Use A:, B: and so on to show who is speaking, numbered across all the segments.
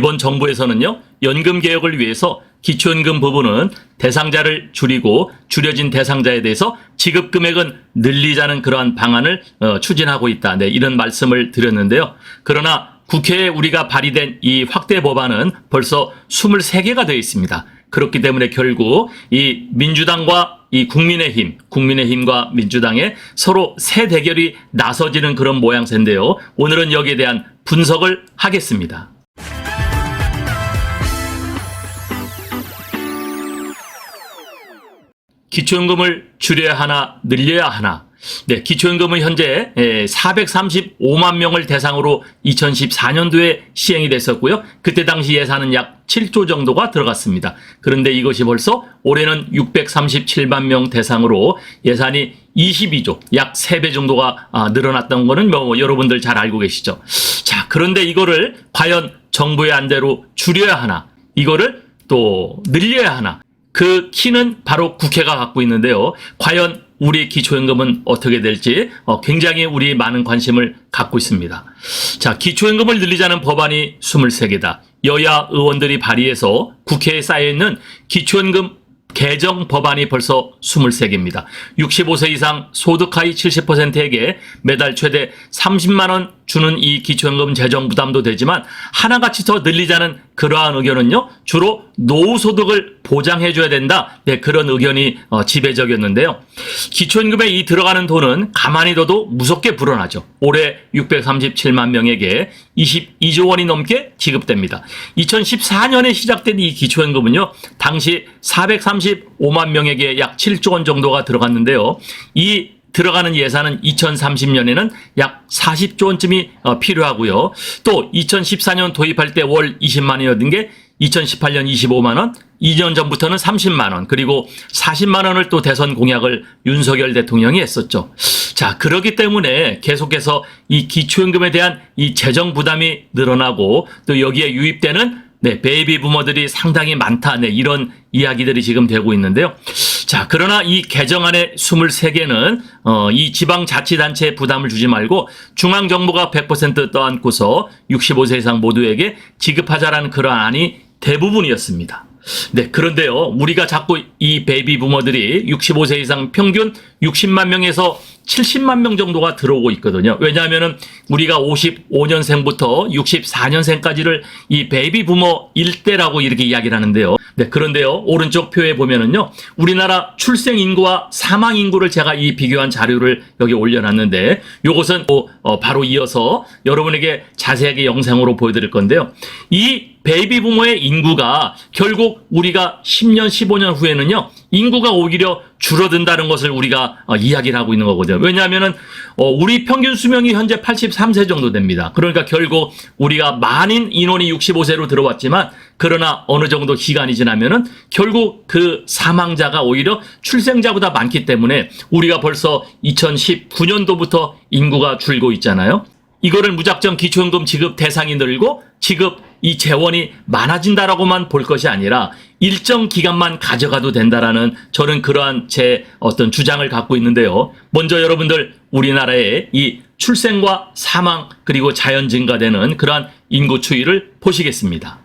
A: 이번 정부에서는요, 연금 개혁을 위해서 기초연금 부분은 대상자를 줄이고 줄여진 대상자에 대해서 지급 금액은 늘리자는 그러한 방안을 추진하고 있다. 네, 이런 말씀을 드렸는데요. 그러나 국회에 우리가 발의된 이 확대 법안은 벌써 23개가 되어 있습니다. 그렇기 때문에 결국 이 민주당과 이 국민의힘과 민주당의 서로 새 대결이 나서지는 그런 모양새인데요. 오늘은 여기에 대한 분석을 하겠습니다. 기초연금을 줄여야 하나 늘려야 하나. 네, 기초연금은 현재 435만 명을 대상으로 2014년도에 시행이 됐었고요. 그때 당시 예산은 약 7조 정도가 들어갔습니다. 그런데 이것이 벌써 올해는 637만 명 대상으로 예산이 22조, 약 3배 정도가 늘어났던 거는 여러분들 잘 알고 계시죠. 자, 그런데 이거를 과연 정부의 안대로 줄여야 하나, 이거를 또 늘려야 하나. 그 키는 바로 국회가 갖고 있는데요. 과연 우리 기초연금은 어떻게 될지 굉장히 우리 많은 관심을 갖고 있습니다. 자, 기초연금을 늘리자는 법안이 23개다. 여야 의원들이 발의해서 국회에 쌓여있는 기초연금 개정 법안이 벌써 23개입니다. 65세 이상 소득 하위 70%에게 매달 최대 30만 원 주는 이 기초연금 재정 부담도 되지만 하나같이 더 늘리자는 그러한 의견은요, 주로 노후소득을 보장해줘야 된다. 네, 그런 의견이 지배적이었는데요. 기초연금에 이 들어가는 돈은 가만히 둬도 무섭게 불어나죠. 올해 637만 명에게 22조 원이 넘게 지급됩니다. 2014년에 시작된 이 기초연금은요, 당시 435만 명에게 약 7조 원 정도가 들어갔는데요. 이 들어가는 예산은 2030년에는 약 40조 원쯤이 필요하고요. 또 2014년 도입할 때 월 20만 원이었던 게 2018년 25만 원, 2년 전부터는 30만 원, 그리고 40만 원을 또 대선 공약을 윤석열 대통령이 했었죠. 자, 그렇기 때문에 계속해서 이 기초연금에 대한 이 재정 부담이 늘어나고 또 여기에 유입되는 베이비 부머들이 상당히 많다. 이런 이야기들이 지금 되고 있는데요. 자, 그러나 이 개정안의 23개는 이 지방자치단체에 부담을 주지 말고 중앙정부가 100% 떠안고서 65세 이상 모두에게 지급하자라는 그러한 안이 대부분이었습니다. 네, 그런데요, 우리가 자꾸 이 베이비 부머들이 65세 이상 평균 60만 명에서 70만 명 정도가 들어오고 있거든요. 왜냐하면은 우리가 55년생부터 64년생까지를 이 베이비 부머 일대라고 이렇게 이야기를 하는데요. 네, 그런데요, 오른쪽 표에 보면은요, 우리나라 출생 인구와 사망 인구를 제가 이 비교한 자료를 여기 올려놨는데, 요것은 바로 이어서 여러분에게 자세하게 영상으로 보여드릴 건데요. 이 베이비 부머의 인구가 결국 우리가 10년, 15년 후에는요, 인구가 오히려 줄어든다는 것을 우리가 이야기를 하고 있는 거거든요. 왜냐하면은 우리 평균 수명이 현재 83세 정도 됩니다. 그러니까 결국 우리가 많은 인원이 65세로 들어왔지만, 그러나 어느 정도 기간이 지나면은 결국 그 사망자가 오히려 출생자보다 많기 때문에 우리가 벌써 2019년도부터 인구가 줄고 있잖아요. 이거를 무작정 기초연금 지급 대상이 늘고 지급 이 재원이 많아진다라고만 볼 것이 아니라 일정 기간만 가져가도 된다라는 저는 그러한 제 어떤 주장을 갖고 있는데요. 먼저 여러분들 우리나라의 이 출생과 사망 그리고 자연 증가되는 그러한 인구 추이를 보시겠습니다.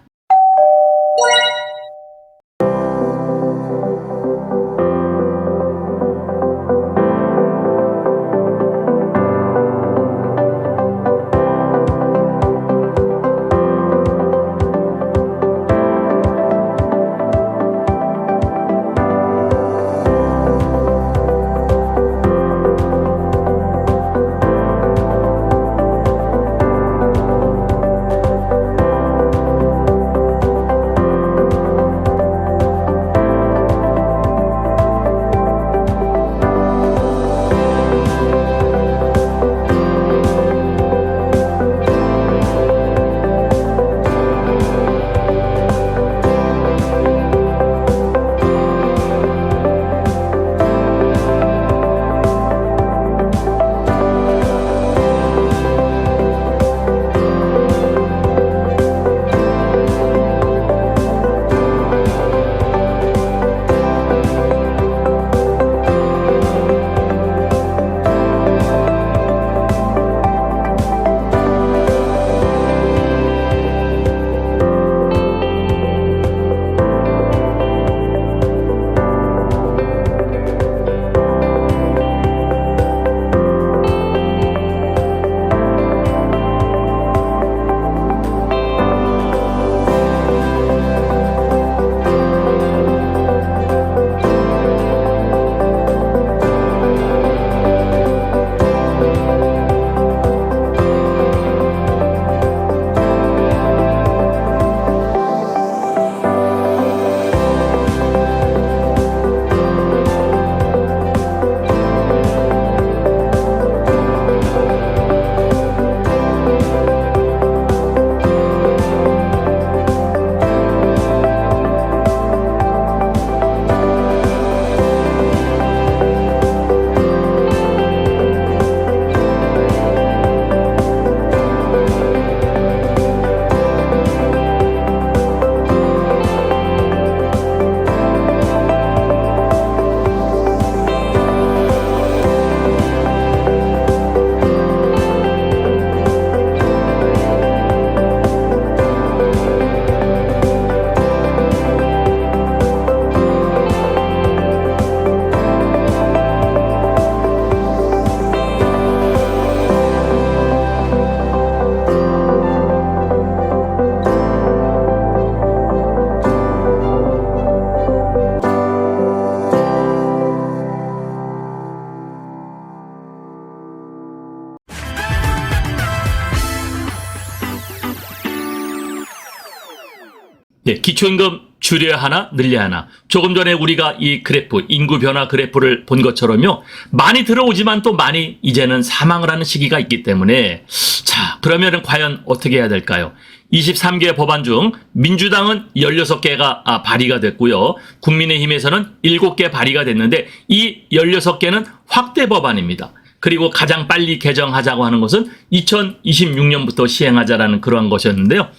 A: 네, 기초임금 줄여야 하나 늘려야 하나. 조금 전에 우리가 이 그래프, 인구 변화 그래프를 본 것처럼요. 많이 들어오지만 또 많이 이제는 사망을 하는 시기가 있기 때문에 자, 그러면은 과연 어떻게 해야 될까요? 23개 법안 중 민주당은 16개가 발의가 됐고요. 국민의힘에서는 7개 발의가 됐는데 이 16개는 확대 법안입니다. 그리고 가장 빨리 개정하자고 하는 것은 2026년부터 시행하자라는 그러한 것이었는데요.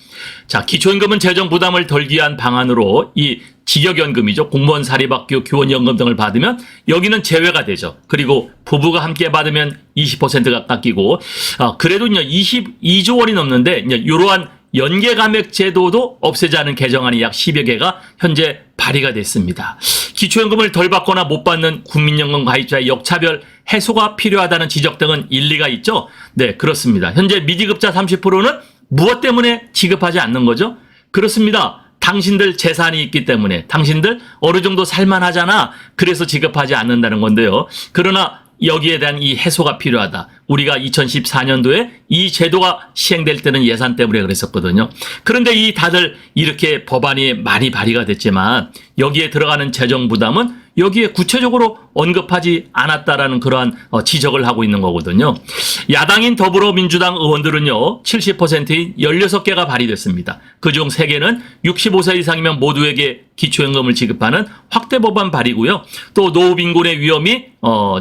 A: 자, 기초임금은 재정 부담을 덜기 위한 방안으로 이 직역연금이죠. 공무원 사립학교 교원연금 등을 받으면 여기는 제외가 되죠. 그리고 부부가 함께 받으면 20%가 깎이고 그래도 22조 원이 넘는데 이러한 연계감액 제도도 없애자는 개정안이 약 10여 개가 현재 발의가 됐습니다. 기초연금을 덜 받거나 못 받는 국민연금 가입자의 역차별 해소가 필요하다는 지적 등은 일리가 있죠. 네, 그렇습니다. 현재 미지급자 30%는 무엇 때문에 지급하지 않는 거죠? 그렇습니다. 당신들 재산이 있기 때문에 당신들 어느 정도 살만하잖아. 그래서 지급하지 않는다는 건데요. 그러나 여기에 대한 이 해소가 필요하다. 우리가 2014년도에 이 제도가 시행될 때는 예산 때문에 그랬었거든요. 그런데 이 다들 이렇게 법안이 많이 발의가 됐지만 여기에 들어가는 재정 부담은 여기에 구체적으로 언급하지 않았다라는 그러한 지적을 하고 있는 거거든요. 야당인 더불어민주당 의원들은요. 70%인 16개가 발의됐습니다. 그중 3개는 65세 이상이면 모두에게 기초연금을 지급하는 확대 법안 발의고요. 또 노후빈곤의 위험이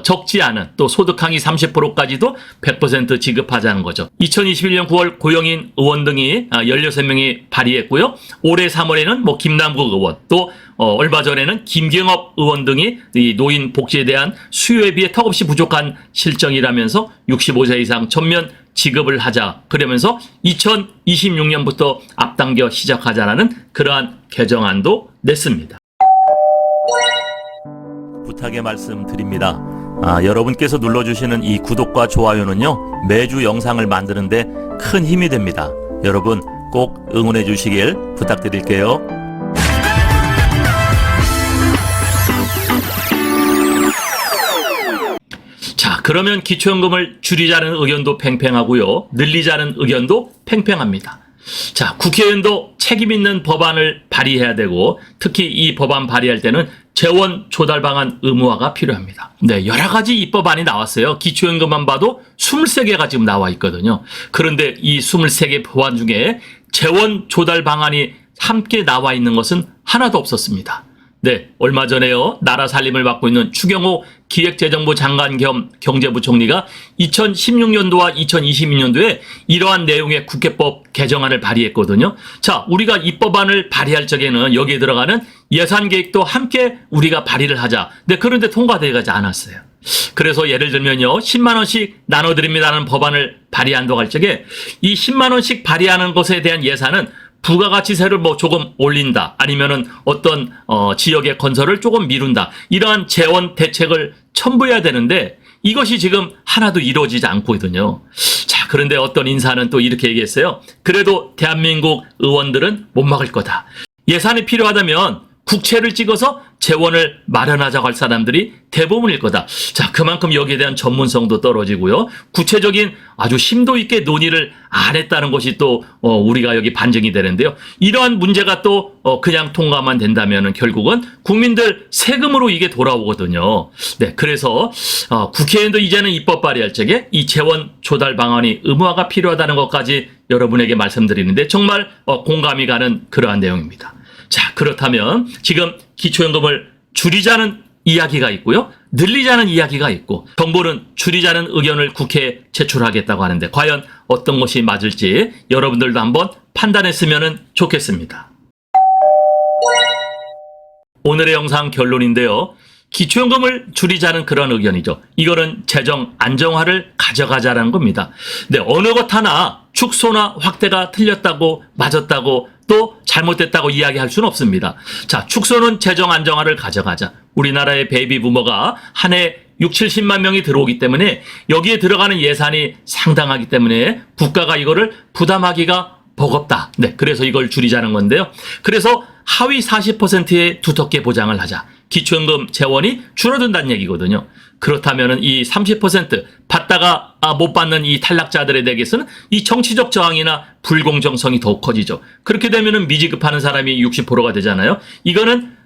A: 적지 않은 또 소득 항이 30%까지도 100% 지급하자는 거죠. 2021년 9월 고영인 의원 등이 16명이 발의했고요. 올해 3월에는 김남국 의원 또 얼마 전에는 김경업 의원 등이 이 노인 복지에 대한 수요에 비해 턱없이 부족한 실정이라면서 65세 이상 전면 지급을 하자. 그러면서 2026년부터 앞당겨 시작하자라는 그러한 개정안도 냈습니다.
B: 부탁의 말씀 드립니다. 여러분께서 눌러주시는 이 구독과 좋아요는요, 매주 영상을 만드는데 큰 힘이 됩니다. 여러분 꼭 응원해 주시길 부탁드릴게요.
A: 자, 그러면 기초연금을 줄이자는 의견도 팽팽하고요. 늘리자는 의견도 팽팽합니다. 자, 국회의원도 책임 있는 법안을 발의해야 되고 특히 이 법안 발의할 때는 재원 조달 방안 의무화가 필요합니다. 네, 여러 가지 입법안이 나왔어요. 기초연금만 봐도 23개가 지금 나와 있거든요. 그런데 이 23개 법안 중에 재원 조달 방안이 함께 나와 있는 것은 하나도 없었습니다. 네, 얼마 전에요. 나라 살림을 맡고 있는 추경호 기획재정부 장관 겸 경제부총리가 2016년도와 2022년도에 이러한 내용의 국회법 개정안을 발의했거든요. 자, 우리가 입법안을 발의할 적에는 여기에 들어가는 예산 계획도 함께 우리가 발의를 하자. 네, 그런데 통과되지 않았어요. 그래서 예를 들면요, 10만 원씩 나눠드립니다라는 법안을 발의한다고 할 적에 이 10만 원씩 발의하는 것에 대한 예산은 부가가치세를 조금 올린다. 아니면은 어떤 지역의 건설을 조금 미룬다. 이러한 재원 대책을 첨부해야 되는데 이것이 지금 하나도 이루어지지 않거든요. 자, 그런데 어떤 인사는 또 이렇게 얘기했어요. 그래도 대한민국 의원들은 못 막을 거다. 예산이 필요하다면 국채를 찍어서 재원을 마련하자고 할 사람들이 대부분일 거다. 자, 그만큼 여기에 대한 전문성도 떨어지고요. 구체적인 아주 심도 있게 논의를 안 했다는 것이 또 우리가 여기 반증이 되는데요. 이러한 문제가 또 그냥 통과만 된다면 결국은 국민들 세금으로 이게 돌아오거든요. 네, 그래서 국회의원도 이제는 입법 발의할 적에 이 재원 조달 방안이 의무화가 필요하다는 것까지 여러분에게 말씀드리는데 정말 공감이 가는 그러한 내용입니다. 자, 그렇다면 지금 기초연금을 줄이자는 이야기가 있고요. 늘리자는 이야기가 있고 정부는 줄이자는 의견을 국회에 제출하겠다고 하는데 과연 어떤 것이 맞을지 여러분들도 한번 판단했으면 좋겠습니다. 오늘의 영상 결론인데요. 기초연금을 줄이자는 그런 의견이죠. 이거는 재정 안정화를 가져가자라는 겁니다. 네, 어느 것 하나 축소나 확대가 틀렸다고 맞았다고 또 잘못됐다고 이야기할 수는 없습니다. 자, 축소는 재정 안정화를 가져가자. 우리나라의 베이비 부머가 한 해 6, 70만 명이 들어오기 때문에 여기에 들어가는 예산이 상당하기 때문에 국가가 이거를 부담하기가 버겁다. 네, 그래서 이걸 줄이자는 건데요. 그래서 하위 40%의 두텁게 보장을 하자. 기초연금 재원이 줄어든다는 얘기거든요. 그렇다면은 이 30% 받다가 못 받는 이 탈락자들에 대해서는 이 정치적 저항이나 불공정성이 더욱 커지죠. 그렇게 되면은 미지급하는 사람이 60%가 되잖아요. 이거는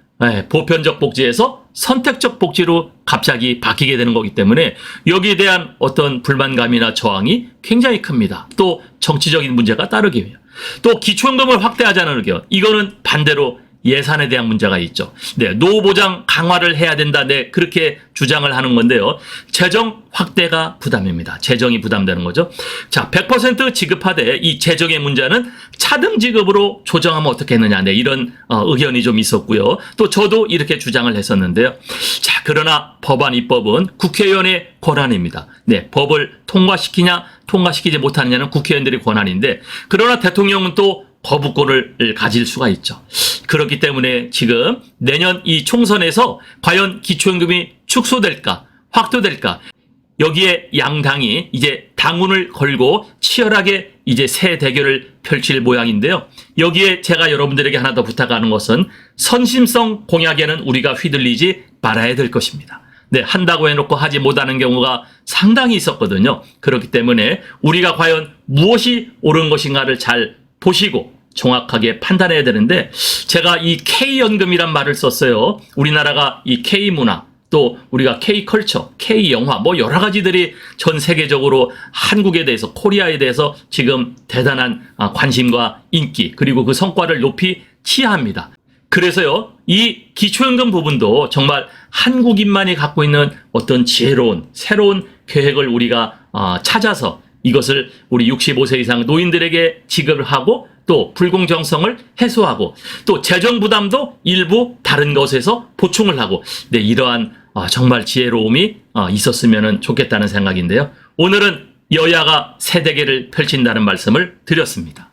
A: 보편적 복지에서 선택적 복지로 갑자기 바뀌게 되는 거기 때문에 여기에 대한 어떤 불만감이나 저항이 굉장히 큽니다. 또 정치적인 문제가 따르기요. 또 기초연금을 확대하자는 의견. 이거는 반대로 예산에 대한 문제가 있죠. 네, 노후보장 강화를 해야 된다. 네, 그렇게 주장을 하는 건데요. 재정 확대가 부담입니다. 재정이 부담되는 거죠. 자, 100% 지급하되 이 재정의 문제는 차등 지급으로 조정하면 어떻겠느냐. 네, 이런 의견이 좀 있었고요. 또 저도 이렇게 주장을 했었는데요. 자, 그러나 법안 입법은 국회의원의 권한입니다. 네, 법을 통과시키냐, 통과시키지 못하느냐는 국회의원들의 권한인데, 그러나 대통령은 또 거부권을 가질 수가 있죠. 그렇기 때문에 지금 내년 이 총선에서 과연 기초연금이 축소될까, 확대될까, 여기에 양당이 이제 당운을 걸고 치열하게 이제 새 대결을 펼칠 모양인데요. 여기에 제가 여러분들에게 하나 더 부탁하는 것은 선심성 공약에는 우리가 휘둘리지 말아야 될 것입니다. 네, 한다고 해놓고 하지 못하는 경우가 상당히 있었거든요. 그렇기 때문에 우리가 과연 무엇이 옳은 것인가를 잘 보시고 정확하게 판단해야 되는데, 제가 이 K연금이란 말을 썼어요. 우리나라가 이 K문화, 또 우리가 K컬처, K영화, 뭐 여러 가지들이 전 세계적으로 한국에 대해서, 코리아에 대해서 지금 대단한 관심과 인기, 그리고 그 성과를 높이 취합니다. 그래서요, 이 기초연금 부분도 정말 한국인만이 갖고 있는 어떤 지혜로운, 새로운 계획을 우리가 찾아서 이것을 우리 65세 이상 노인들에게 지급을 하고, 또 불공정성을 해소하고, 또 재정 부담도 일부 다른 것에서 보충을 하고, 네, 이러한 정말 지혜로움이 있었으면 좋겠다는 생각인데요. 오늘은 여야가 새대결을 펼친다는 말씀을 드렸습니다.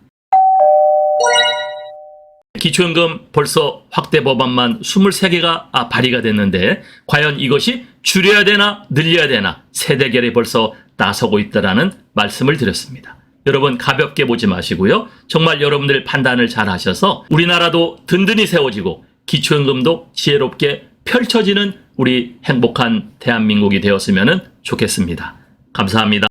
A: 기초연금 벌써 확대 법안만 23개가 발의가 됐는데, 과연 이것이 줄여야 되나 늘려야 되나 새대결에 벌써 나서고 있다라는 말씀을 드렸습니다. 여러분 가볍게 보지 마시고요. 정말 여러분들 판단을 잘 하셔서 우리나라도 든든히 세워지고 기초연금도 지혜롭게 펼쳐지는 우리 행복한 대한민국이 되었으면 좋겠습니다. 감사합니다.